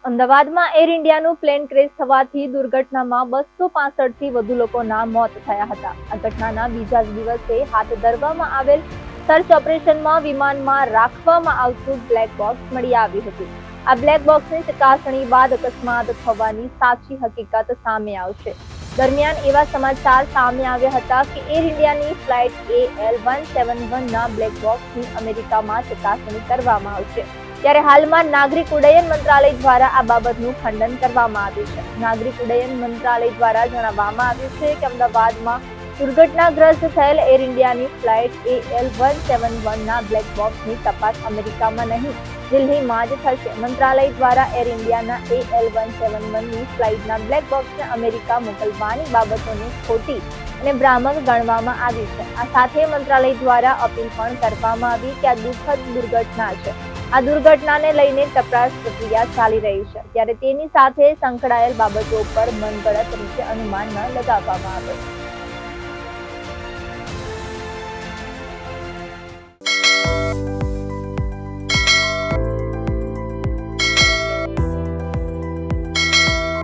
અમદાવાદમાં air ઇન્ડિયાનું plane crash થવાથી દુર્ઘટનામાં 265થી વધુ લોકોના મોત થયા હતા. આ ઘટનાના બીજા જ દિવસે હાથ ધરવામાં આવેલ સર્ચ ઓપરેશનમાં વિમાનમાં રાખવામાં આવતું બ્લેક બોક્સ મળી આવ્યું હતું. આ બ્લેક બોક્સની ચકાસણી બાદ અકસ્માત થવાની સાચી હકીકત સામે આવશે. દરમિયાન એવા સમાચાર સામે આવ્યા હતા કે એર ઇન્ડિયાની ફ્લાઇટ AL171 ના બ્લેક બોક્સની અમેરિકામાં ચકાસણી કરવામાં આવશે. ત્યારે હાલમાં નાગરિક ઉડ્ડયન મંત્રાલય દ્વારા આ બાબતનું ખંડન કરવામાં આવ્યું છે. નાગરિક ઉડ્ડયન મંત્રાલય દ્વારા જણાવવામાં આવ્યું છે કે અમદાવાદમાં દુર્ઘટનાગ્રસ્ત થયેલ એર ઇન્ડિયાની ફ્લાઇટ AL171 ના બ્લેક બોક્સની તપાસ અમેરિકામાં નહીં, દિલ્હીમાં જ થશે. મંત્રાલય દ્વારા એર ઇન્ડિયાના AL171 ની ફ્લાઇટના બ્લેક બોક્સને અમેરિકા મોકલવાની બાબતોને ખોટી અને ભ્રામક ગણવામાં આવી છે. આ સાથે મંત્રાલય દ્વારા અપીલ પણ કરવામાં આવી કે આ દુઃખદ દુર્ઘટના છે. આ દુર્ઘટનાને લઈને તપાસ પ્રક્રિયા ચાલી રહી છે, ત્યારે તેની સાથે સંકળાયેલ બાબતો પર મનગઢત રીતે અનુમાન ન લગાવવામાં આવે.